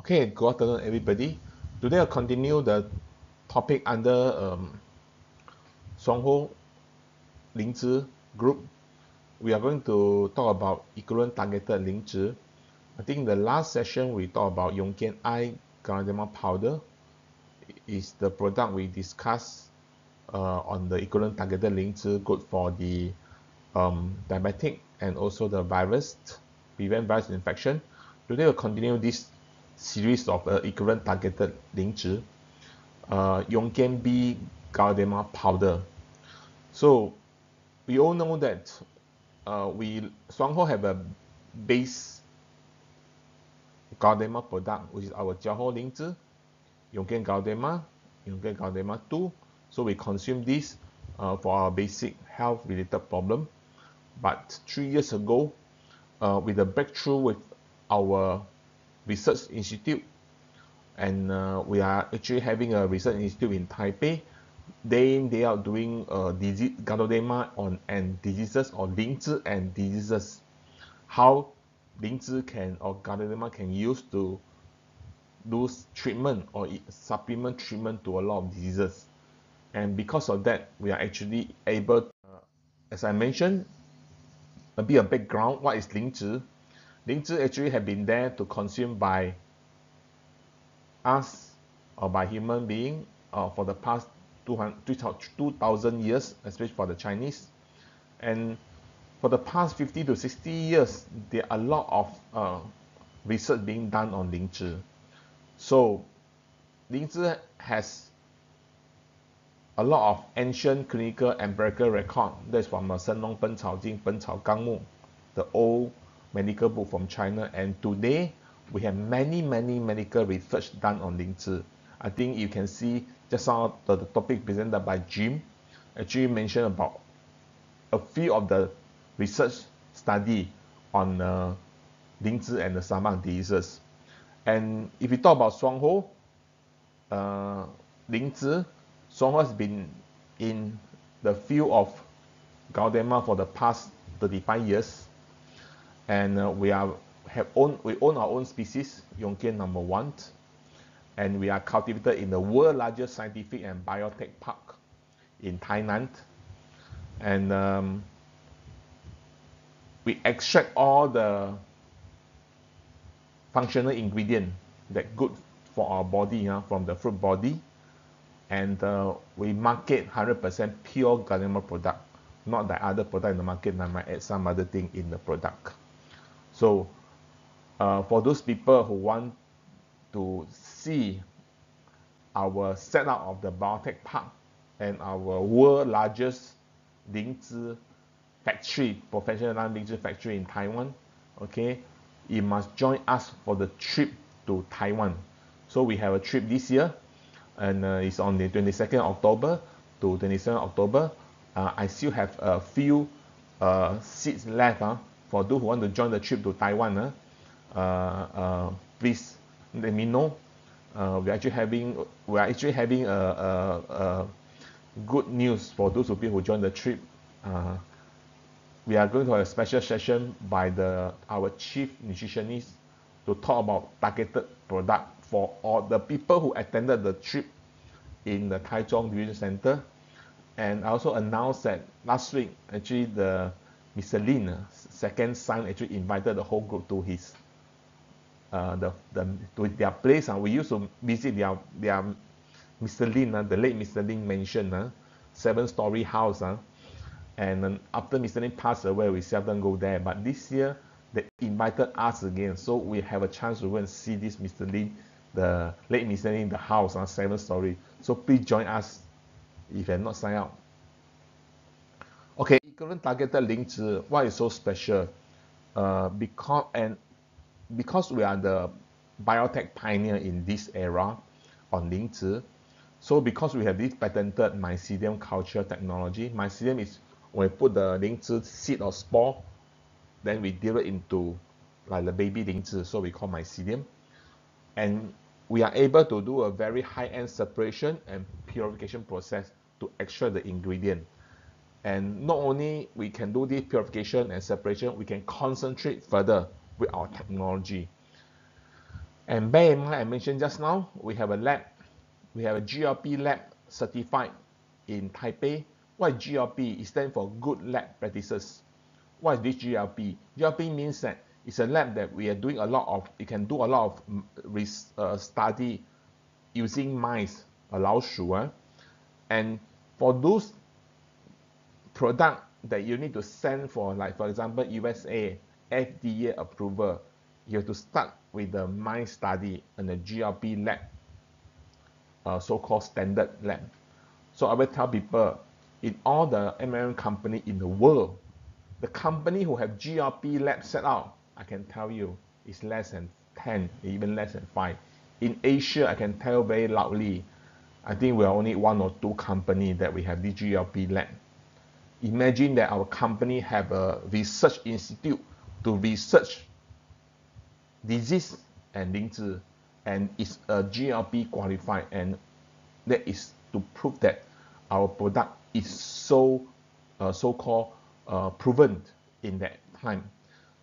Okay, good afternoon, everybody. Today I'll continue the topic under Shuang Hor Lingzhi group. We are going to talk about equivalent targeted Lingzhi. I think the last session we talked about Yung Kien Ganoderma powder is the product we discussed on the equivalent targeted Lingzhi, good for the diabetic and also the virus, prevent virus infection. Today we'll continue this series of equivalent targeted Lingzhi, Yung Kien B Ganoderma powder. So we all know that Shuang Hor have a base Ganoderma product, which is our Jiao Hor Lingzhi, Yung Kien Ganoderma, Yung Kien Ganoderma 2. So we consume this for our basic health related problem. But 3 years ago, with the breakthrough with our research institute, and we are actually having a research institute in Taipei, day in day out doing disease Ganoderma and diseases, or Lingzhi and diseases, how Lingzhi can or Ganoderma can use to do treatment or supplement treatment to a lot of diseases. And because of that, we are actually able, as I mentioned, a bit of background. What is Lingzhi? Lingzhi actually have been there to consume by us or by human being for the past 2,000 years, especially for the Chinese. And for the past 50 to 60 years, there are a lot of research being done on Lingzhi. So Lingzhi has a lot of ancient clinical empirical record. That's from Shen Long Ben Cao Jing, Ben Cao Gang Mu, the old medical book from China. And today we have many medical research done on Lingzhi. I think you can see just now the topic presented by Jim actually mentioned about a few of the research study on Lingzhi and the stomach diseases. And if you talk about Shuang Hor, Lingzhi, Shuang Hor has been in the field of Ganoderma for the past 35 years, and we own our own species, Yung Kien No.1, and we are cultivated in the world largest scientific and biotech park in Thailand, and we extract all the functional ingredient that good for our body from the fruit body, and we market 100% pure Ganoderma product, not the other product in the market that might add some other thing in the product. So for those people who want to see our setup of the biotech park and our world largest Lingzhi factory, professional Lingzhi factory in Taiwan, okay, you must join us for the trip to Taiwan. So we have a trip this year, and it's on the 22nd October to 27th October. I still have a few seats left for those who want to join the trip to Taiwan. Please let me know. We are actually having a good news for those of you who join the trip. We are going to have a special session by our chief nutritionist to talk about targeted product for all the people who attended the trip in the Taichung Division Center. And I also announced that last week, actually, the Mr. Lin, second son, actually invited the whole group to his to their place. We used to visit their Mr. Lin, the late Mr. Lin mentioned 7-story house. And after Mr. Lin passed away, we seldom go there. But this year, they invited us again, so we have a chance to go and see this Mr. Lin, the late Mr. Lin, the house 7-story. So please join us if you have not signed up. Okay, equivalent targeted Lingzhi, why is so special? Because we are the biotech pioneer in this era on Lingzhi. So because we have this patented mycelium culture technology, mycelium is when we put the Lingzhi seed or spore, then we develop into like the baby Lingzhi, so we call mycelium. And we are able to do a very high-end separation and purification process to extract the ingredient. And not only we can do this purification and separation, we can concentrate further with our technology. And bear in mind, I mentioned just now, we have a lab, we have a GLP lab certified in Taipei. What is GLP? It stands for Good Lab Practices. What is this GLP? GLP means that it's a lab that we are doing a lot of, you can do a lot of study using mice, 老鼠, and for those product that you need to send for, like for example, USA, FDA approval, you have to start with the mice study and the GLP lab, so-called standard lab. So I will tell people, in all the American company in the world, the company who have GLP lab set up, I can tell you, is less than 10, even less than 5. In Asia, I can tell very loudly, I think we are only 1 or 2 companies that we have the GLP lab. Imagine that our company have a research institute to research disease and Lingzhi, and is a GLP qualified, and that is to prove that our product is so-called proven in that time.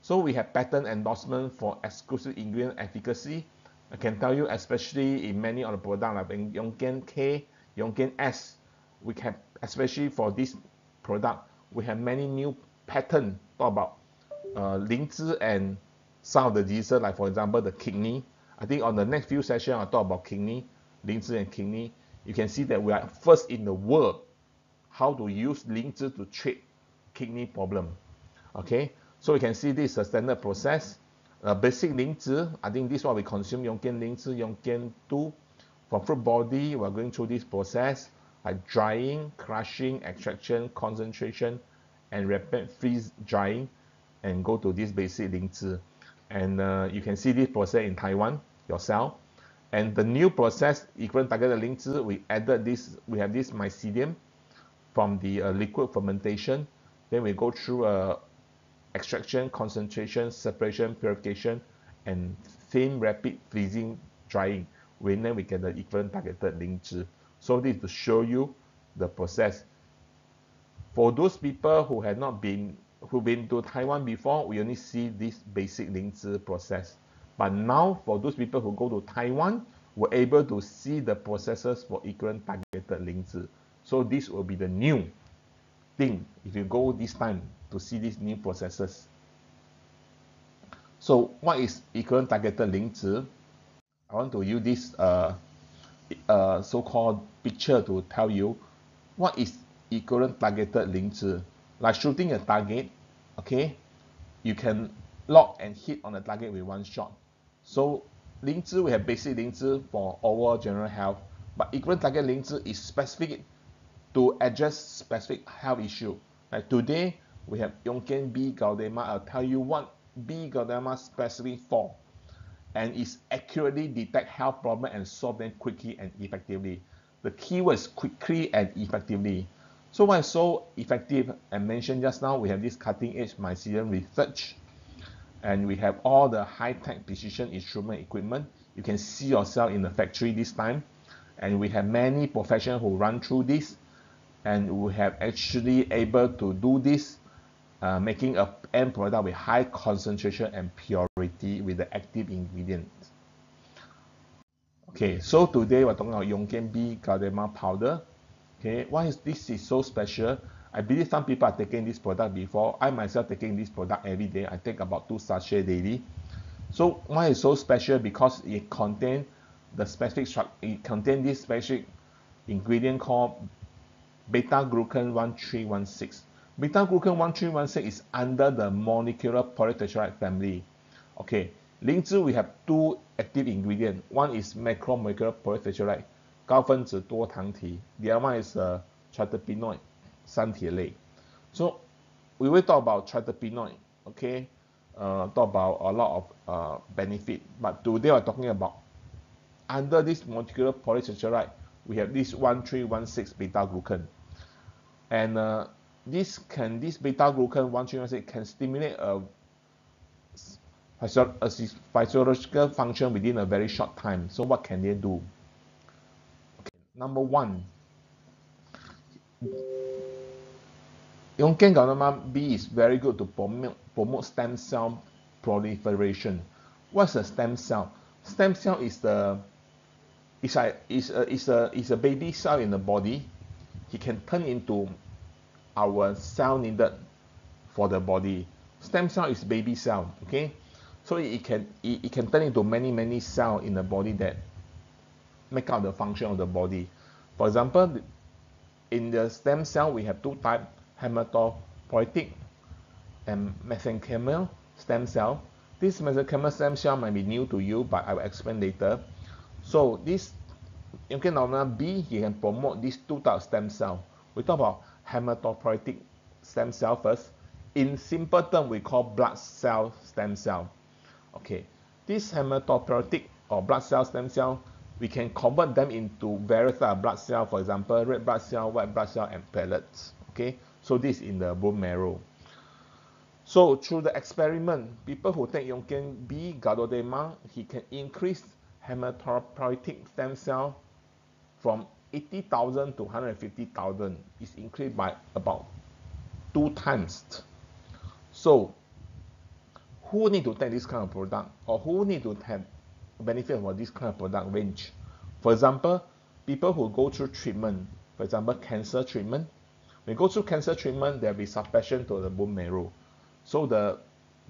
So we have patent endorsement for exclusive ingredient efficacy. I can tell you, especially in many of the products like Yung Kien K, Yung Kien S, we have, especially for this product, we have many new patents talk about Lingzhi and some of the diseases, like for example the kidney. I think on the next few sessions I'll talk about kidney, Lingzhi and kidney. You can see that we are first in the world how to use Lingzhi to treat kidney problem. Okay, so you can see this is a standard process. Basic Lingzhi, I think this is what we consume, Yung Kien Lingzhi, Yung Kien 2. For fruit body, we're going through this process like drying, crushing, extraction, concentration, and rapid freeze drying, and go to this basic Lingzhi. And you can see this process in Taiwan yourself. And the new process, equivalent targeted Lingzhi, we added this, we have this mycelium from the liquid fermentation. Then we go through extraction, concentration, separation, purification, and thin rapid freezing drying. Then we get the equivalent targeted Lingzhi. So this is to show you the process. For those people who have not been, who've been to Taiwan before, we only see this basic Lingzhi process. But now, for those people who go to Taiwan, we're able to see the processes for equivalent targeted Lingzhi. So this will be the new thing if you go this time to see these new processes. So what is equivalent targeted Lingzhi? I want to use this so-called picture to tell you what is equivalent targeted Lingzhi. Like shooting a target, okay, you can lock and hit on the target with one shot. So Lingzhi, we have basic Lingzhi for overall general health, but equivalent target Lingzhi is specific to address specific health issue. Like today, we have Yung Kien B. Ganoderma. I'll tell you what B. Ganoderma specific for, and is accurately detect health problem and solve them quickly and effectively. The keyword is quickly and effectively. So why is so effective? I mentioned just now, we have this cutting edge mycelium research, and we have all the high-tech precision instrument equipment. You can see yourself in the factory this time, and we have many professionals who run through this, and we have actually able to do this, making a end product with high concentration and purity with the active ingredients. Okay, so today we're talking about Yung Kien B. Ganoderma powder. Okay, why is this is so special? I believe some people are taking this product before. I myself taking this product every day. I take about 2 sachets daily. So why is so special? Because it contains the specific it contains this specific ingredient called beta-glucan 1316. Beta-glucan 1316 is under the molecular polytetrate family. Okay, Lingzhi we have 2 active ingredients. One is macromolecular polytetrate, 高分子多糖体. The other one is triterpenoid, 三铁类. So we will talk about triterpenoid, okay? Talk about a lot of benefit. But today we're talking about under this molecular polysaccharide, we have this 1316 beta-glucan. And this beta-glucan 1316 can stimulate a physiological function within a very short time. So what can they do? Okay. Number 1, Yung Kien Ganoderma B is very good to promote stem cell proliferation. What's a stem cell? Stem cell is the is a baby cell in the body. It can turn into our cell needed for the body. Stem cell is baby cell, okay? So it can turn into many cells in the body that make up the function of the body. For example, in the stem cell we have two types, hematopoietic and mesenchymal stem cell. This mesenchymal stem cell might be new to you, but I will explain later. So this Yung Kien No.1 B, he can promote these two types of stem cell. We talk about hematopoietic stem cell first. In simple term, we call blood cell stem cell. Okay, this hematopoietic or blood cell stem cell, we can convert them into various types of blood cell, for example, red blood cell, white blood cell, and platelets. Okay, so this in the bone marrow. So through the experiment, people who take Yung Kien B Ganoderma, he can increase hematopoietic stem cell from 80,000 to 150,000. It's increased by about 2 times. So who need to take this kind of product, or who need to have benefit from this kind of product range? For example, people who go through treatment, for example, cancer treatment. When you go through cancer treatment, there will be suppression to the bone marrow. So the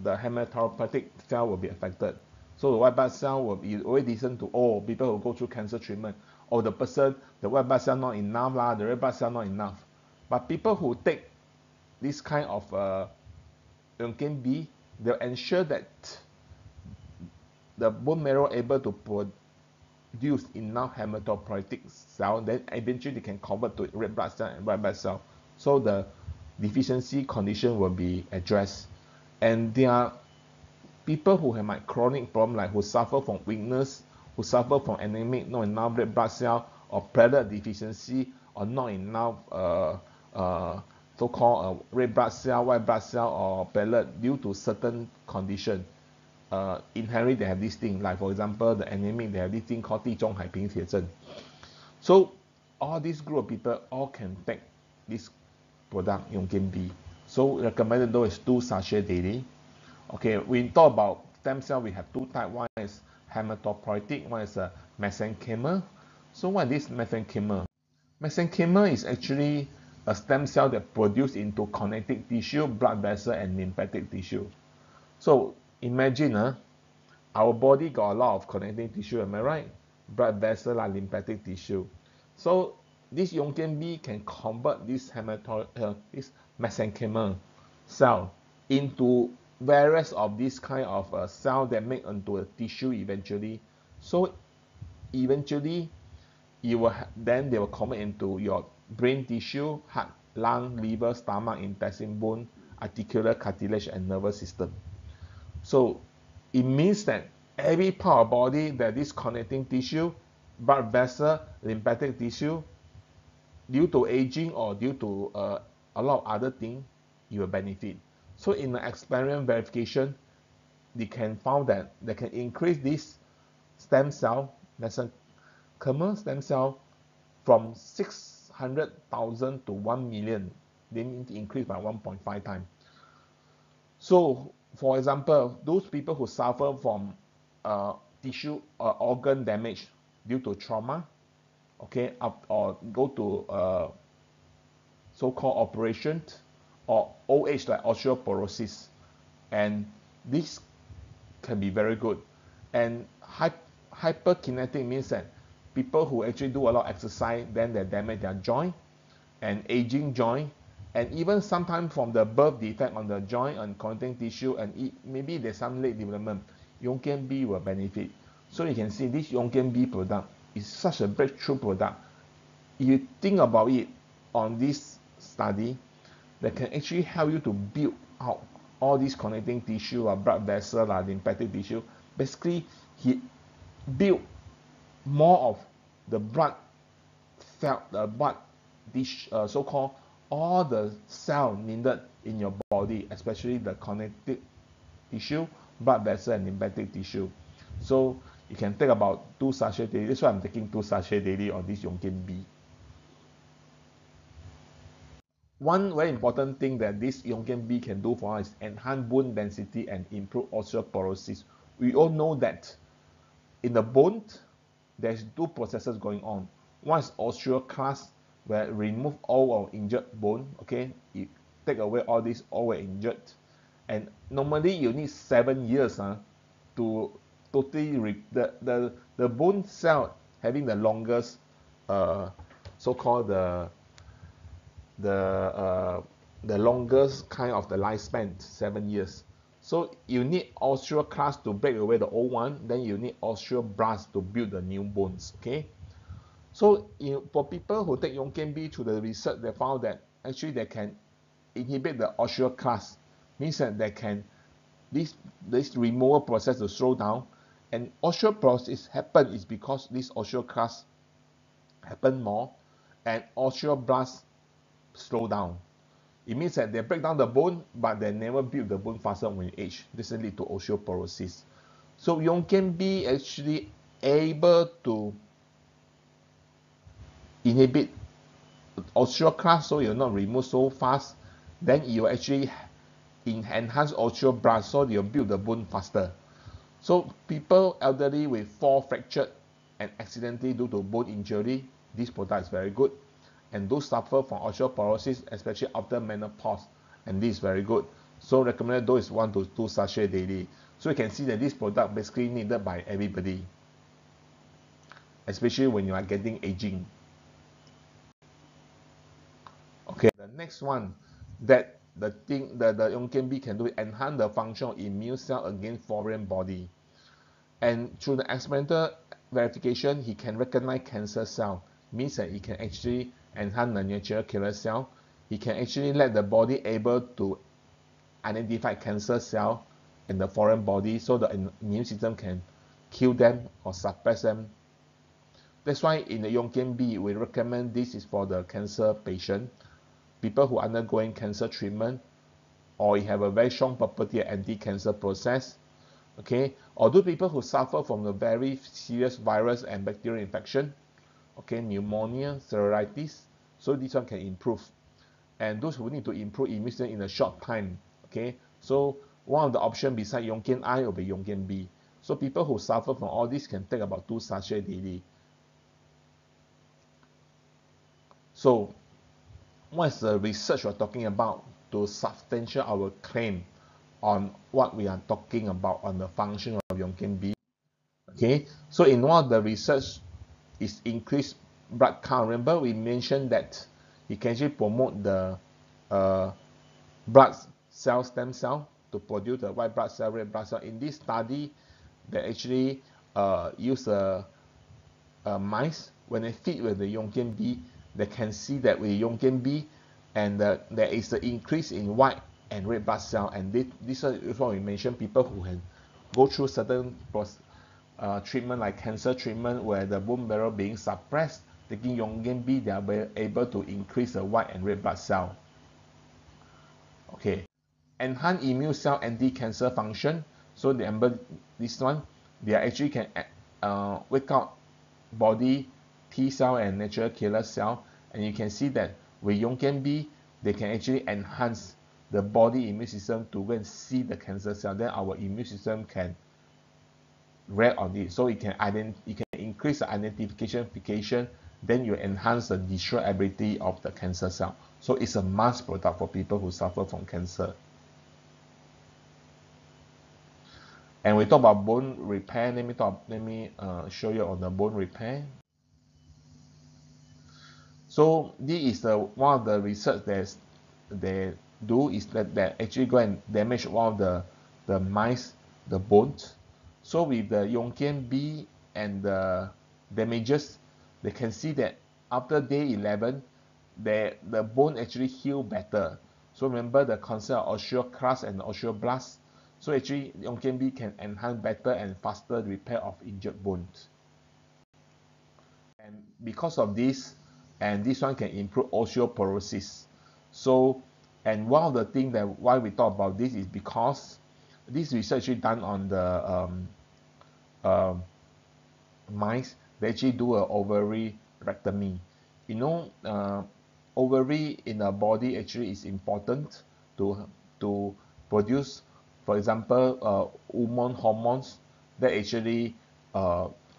hematopoietic cell will be affected. So the white blood cell will be already listen to all people who go through cancer treatment. Or the white blood cell not enough lah, the red blood cell not enough. But people who take this kind of Yung Kien B, they'll ensure that the bone marrow able to produce enough hematopoietic cell, then eventually they can convert to red blood cell and white blood cell. So the deficiency condition will be addressed. And there are people who have like chronic problem, like who suffer from weakness, who suffer from anemic, not enough red blood cell, or platelet deficiency, or not enough so-called red blood cell, white blood cell, or platelet due to certain condition. Inherently they have this thing, like for example the anemic, they have this thing called 地中海贫血症. So all this group of people all can take this product Yung Kien B. So recommended dose is 2 sachets daily. Okay, we talk about stem cell, we have two types. One is hematopoietic, one is a mesenchymal. So what is this mesenchymal? Mesenchymal is actually a stem cell that produces into connective tissue, blood vessel, and lymphatic tissue. So imagine our body got a lot of connective tissue, am I right? Blood vessel and lymphatic tissue. So this Yung Kien B can convert this mesenchymal cell into various of this kind of cell that make into a tissue eventually. So eventually then they will convert into your brain tissue, heart, lung, liver, stomach, intestine, bone, articular, cartilage, and nervous system. So it means that every part of body that is connecting tissue, blood vessel, lymphatic tissue, due to aging or due to a lot of other things, you will benefit. So in the experiment verification, they can found that they can increase this stem cell, mesenchymal stem cell, from 600,000 to 1 million. They need to increase by 1.5 times. So for example, those people who suffer from tissue or organ damage due to trauma, okay, or go to so-called operation, or old age like osteoporosis, and this can be very good. And hyperkinetic means that people who actually do a lot of exercise, then they damage their joint and aging joint, and even sometimes from the birth defect on the joint and connecting tissue, and maybe there's some late development, Yung Kien B will benefit. So you can see this Yung Kien B product is such a breakthrough product. If you think about it on this study, that can actually help you to build out all these connecting tissue, blood vessel, lymphatic tissue. Basically, he built more of the blood cell, so-called all the cell needed in your body, especially the connective tissue, blood vessel, and lymphatic tissue. So you can take about 2 sachets daily. That's why I'm taking 2 sachets daily on this Yung Kien B. One very important thing that this Yung Kien B can do for us is enhance bone density and improve osteoporosis. We all know that in the bone, there's two processes going on. One is osteoclast, where remove all our injured bone, okay, you take away all this all injured, and normally you need 7 years to totally the bone cell having the longest so-called the longest kind of the lifespan, 7 years. So you need osteoclast to break away the old one, then you need osteoblast to build the new bones. Okay. So for people who take Yung Kien B to the research, they found that actually they can inhibit the osteoclast, means that they can this removal process to slow down, and osteoporosis happen is because this osteoclast happen more and osteoblast slow down. It means that they break down the bone, but they never build the bone faster when you age. This will lead to osteoporosis. So Yung Kien B actually able to inhibit osteoclast, so you're not removed so fast. Then you actually enhance osteoblast, so you build the bone faster. So people elderly with fall fractured and accidentally due to bone injury, this product is very good. And those suffer from osteoporosis, especially after menopause, and this is very good. So recommended dose is 1 to 2 sachets daily. So you can see that this product basically needed by everybody, especially when you are getting aging. Okay, the next one that the Yung Kien B can do is enhance the function of immune cell against foreign body. And through the experimental verification, he can recognize cancer cell, means that he can actually enhance the natural killer cell. He can actually let the body able to identify cancer cell in the foreign body, so the immune system can kill them or suppress them. That's why in the Yung Kien B, we recommend this is for the cancer patient, people who are undergoing cancer treatment, or you have a very strong property of anti-cancer process, okay, or do people who suffer from a very serious virus and bacterial infection, okay, pneumonia, cellulitis, so this one can improve. And those who need to improve immune system in a short time, okay, so one of the options beside Yung Kien I will be Yung Kien B. So people who suffer from all this can take about 2 sachets daily. So what is the research we're talking about to substantiate our claim on what we are talking about on the function of Yung Kien B? Okay, so in one of the research is increased blood count. Remember we mentioned that it can actually promote the blood cell stem cell to produce the white blood cell, red blood cell. In this study, they actually use mice. When they feed with the Yung Kien B, they can see that with Yung Kien B, and there is an increase in white and red blood cell. And this is what we mentioned, people who can go through certain treatment like cancer treatment where the bone marrow being suppressed, taking Yung Kien B, they are able to increase the white and red blood cell. Okay, enhance immune cell anti-cancer function. So remember this one, they actually can wake up body T cell and natural killer cell, and you can see that with Yung Kien B, they can actually enhance the body immune system to go and see the cancer cell. Then our immune system can react on it, so it can increase the identification. Then you enhance the destroy ability of the cancer cell. So it's a must product for people who suffer from cancer. And we talk about bone repair. Let me show you on the bone repair. So this is one of the research that they do is that they actually go and damage one of the mice, the bones. So with the Yung Kien B and the damages, they can see that after day 11, the bone actually heal better. So remember the concept of osteoclast and osteoblast. So actually Yung Kien B can enhance better and faster repair of injured bones. And because of this, and this one can improve osteoporosis. So, and one of the things that why we talk about this is because this research is done on the mice. They actually do an ovary rectomy. You know, ovary in the body actually is important to produce, for example, woman hormones that actually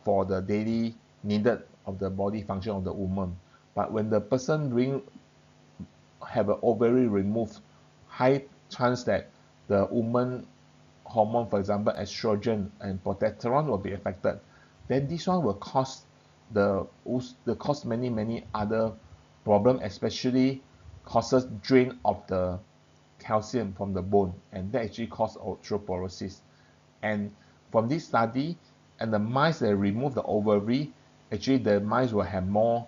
for the daily needed of the body function of the woman. But when the person have an ovary removed, high chance that the woman hormone, for example, estrogen and progesterone will be affected. Then this one will cause cause many other problem, especially causes drain of the calcium from the bone, and that actually cause osteoporosis. And from this study, and the mice that remove the ovary, actually the mice will have more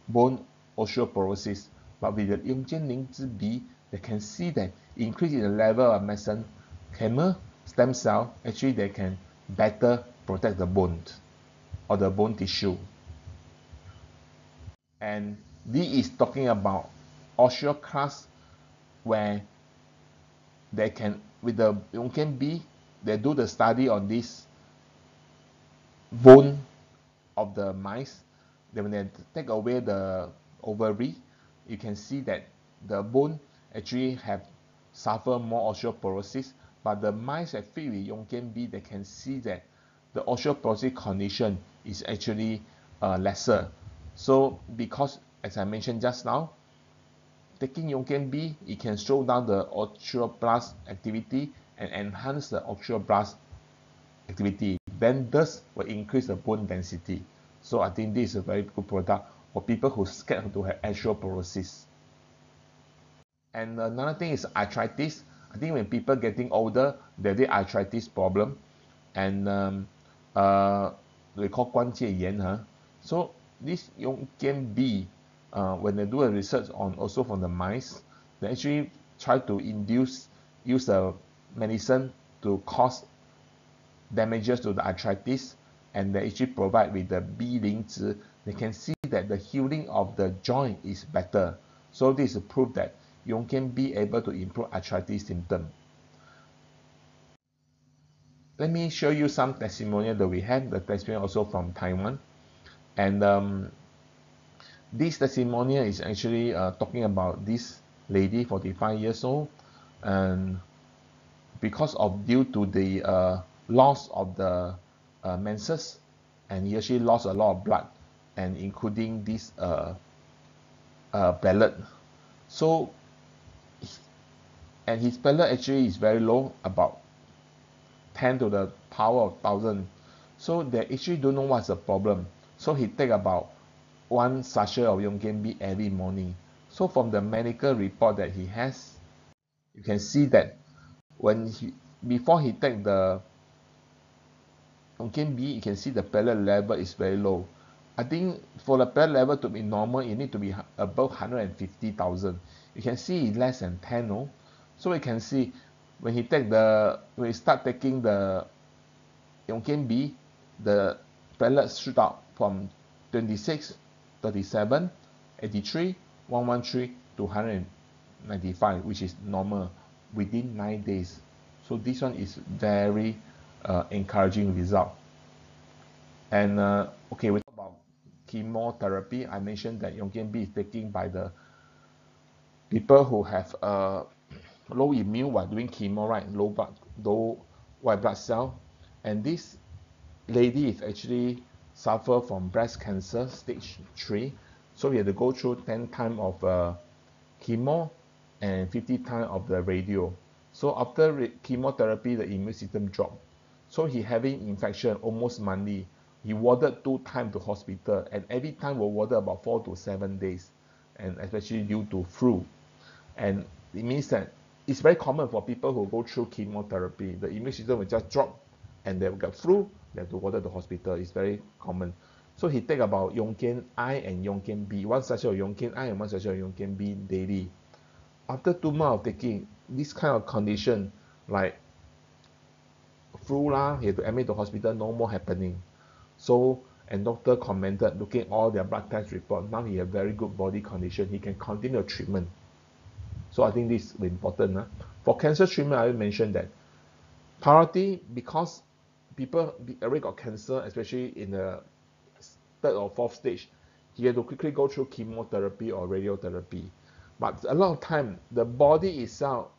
bone osteoporosis. But with the Yung Kien Lingzhi B, they can see that increase in the level of mesenchymal stem cell, actually they can better protect the bone or the bone tissue. And D is talking about osteoclast, where they can, with the Yung Kien B, they do the study on this bone of the mice. Then when they take away the ovary, you can see that the bone actually have suffer more osteoporosis. But the mice that feed with Yung Kien B, they can see that the osteoporosis condition is actually lesser. So because, as I mentioned just now, taking Yung Kien B, it can slow down the osteoblast activity and enhance the osteoblast activity. Then thus will increase the bone density. So I think this is a very good product for people who are scared to have osteoporosis. And another thing is arthritis. I think when people getting older, they have arthritis problem, and we call 关节炎. So this Yung Kien B, when they do a research on also from the mice, they actually try to use the medicine to cause damages to the arthritis, and they actually provide with the B Lingzhi. They can see that the healing of the joint is better. So this is proof that Yung Kien B able to improve arthritis symptom. Let me show you some testimonial that we have. The testimonial also from Taiwan, and this testimonial is actually talking about this lady, 45 years old, and because of due to the loss of the menses, and he actually lost a lot of blood, and including this pellet. So, and his pellet actually is very low, about 10 to the power of 1000. So they actually don't know what's the problem. So he take about 1 sachet of Yung Kien B every morning. So from the medical report that he has, you can see that before he take the Yung Kien B, you can see the pellet level is very low. I think for the pellet level to be normal, it need to be above 150,000. You can see it's less than 10, no? So we can see when he start taking the Yung Kien B, the pellets shoot up from 26, 37, 83, 113 to 195, which is normal within 9 days. So this one is very encouraging result. And okay, we talk about chemotherapy. I mentioned that Yung Kien B is taken by the people who have low immune while doing chemo, right? Low white blood cell. And this lady is actually suffer from breast cancer stage 3. So we had to go through 10 times of chemo and 50 times of the radio. So after chemotherapy, the immune system dropped. So he having infection almost monthly. He warded 2 times to hospital, and every time was warded about 4 to 7 days, and especially due to flu. And it means that it's very common for people who go through chemotherapy. The immune system will just drop, and they will get flu. They have to warded to hospital. It's very common. So he take about Yung Kien I and Yung Kien B, 1 sachet of Yung Kien I and 1 sachet of Yung Kien B daily. After 2 months of taking this kind of condition, like flu lah, he had to admit to hospital, no more happening. So, and doctor commented, looking at all their blood test report, now he have very good body condition. He can continue treatment. So I think this is important. For cancer treatment, I mentioned that priority, because people already got cancer, especially in the 3rd or 4th stage, he had to quickly go through chemotherapy or radiotherapy. But a lot of time, the body itself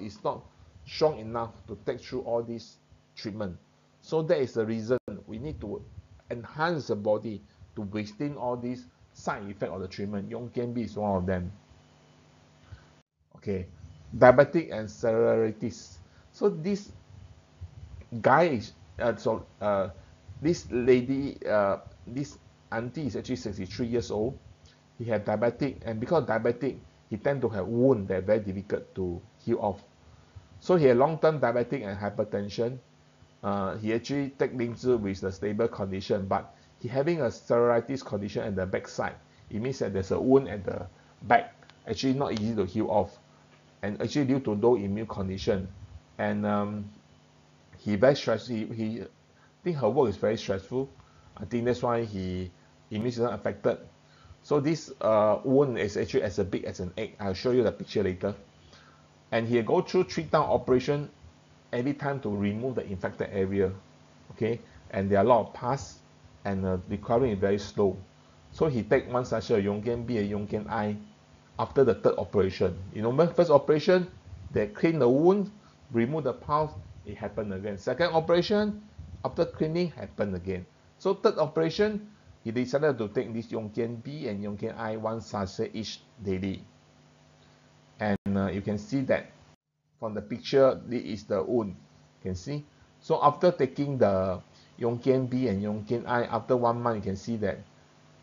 is not strong enough to take through all this treatment. So that is the reason we need to enhance the body to withstand all these side effects of the treatment. Yung Kien B is one of them. Okay, diabetic and cellulitis. So this guy is this lady, this auntie is actually 63 years old. He had diabetic, and because diabetic, he tend to have wound that are very difficult to heal off. So he had long-term diabetic and hypertension. He actually take Lingzhi with the stable condition, but he having a cellulitis condition at the back side. It means that there's a wound at the back, actually not easy to heal off, and actually due to low immune condition. And he very stressful. He think her work is very stressful. I think that's why he immune system affected. So this wound is actually as big as an egg. I'll show you the picture later. And he go through 3 times operation every time to remove the infected area. Okay, and there are a lot of pus, and recovery is very slow. So he take 1 sachet of Yung Kien B and Yung Kien I after the 3rd operation. You know, first operation, they clean the wound, remove the pus, it happened again. Second operation, after cleaning, happened again. So 3rd operation, he decided to take this Yung Kien B and Yung Kien I 1 sachet each daily. And you can see that from the picture, this is the wound. You can see. So after taking the Yung Kien B and Yung Kien I, after 1 month, you can see that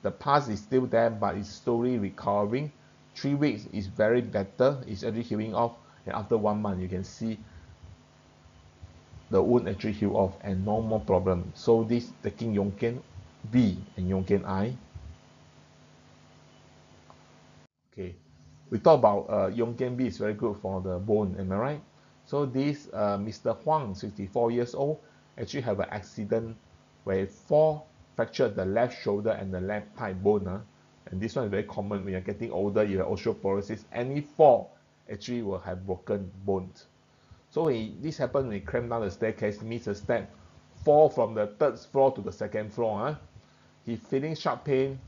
the pus is still there, but it's slowly recovering. 3 weeks is very better. It's actually healing off. And after 1 month, you can see the wound actually heal off and no more problem. So this taking Yung Kien B and Yung Kien I. Okay, we talk about Yung Kien B is very good for the bone, am I right? So this Mr. Huang, 64 years old, actually have an accident where he fractured the left shoulder and the left thigh bone. And this one is very common when you're getting older, you have osteoporosis. Any fall actually will have broken bones. So this happened when he climbed down the staircase, missed a step, fall from the 3rd floor to the 2nd floor. He feeling sharp pain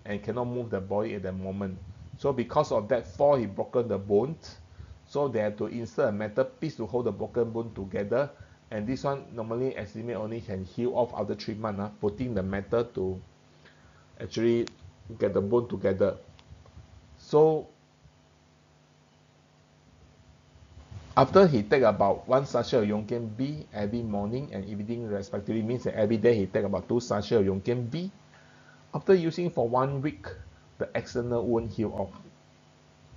and cannot move the body at that moment. So because of that fall, he broken the bones. So they have to insert a metal piece to hold the broken bone together. And this one normally estimate only can heal off after 3 months, putting the metal to actually get the bone together. So after he take about 1 sachet of Yung Kien B every morning and evening respectively, means that every day he take about 2 sachets of Yung Kien B. After using for 1 week, the external wound heal off.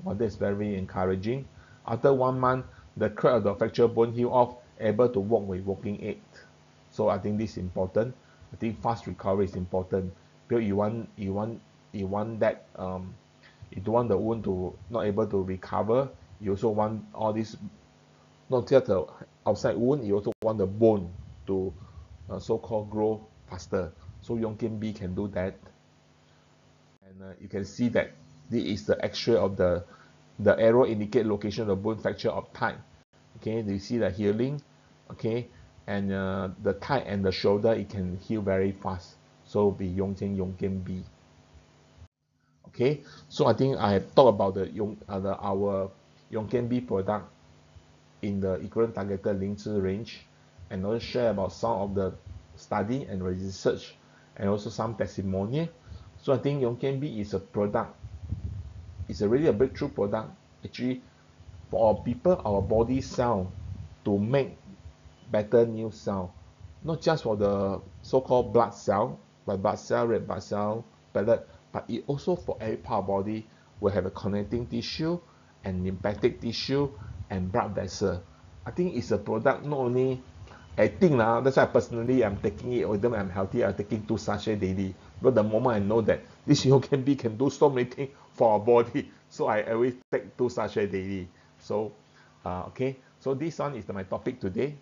Well, that's very encouraging. After 1 month, the crack of the fractured bone heal off, able to walk with walking aid. So I think this is important. I think fast recovery is important because you want that you don't want the wound to not able to recover. You also want all this, not just the outside wound, you also want the bone to so-called grow faster. So Yung Kien B can do that. And you can see that this is the X-ray of the arrow indicate location of the bone fracture of thigh. Okay, you see the healing. Okay, and the thigh and the shoulder, it can heal very fast. So be Yung Kien B. Okay, so I think I have talked about our Yung Kien B product in the equivalent targeted Lingzhi range, and also share about some of the study and research, and also some testimonial. So I think Yung Kien B is a product. It's really a breakthrough product. Actually, for our people, our body cell to make better new cell, not just for the so-called blood cell, but blood cell, red blood cell, platelet, but it also for every part of the body will have a connecting tissue and lymphatic tissue and blood vessel. I think it's a product not only, I think that's why personally I'm taking it, although I'm healthy, I'm taking 2 sachets daily. But the moment I know that this Yung Kien B can do so many things for our body, so I always take 2 sachets daily. So, okay, so this one is my topic today.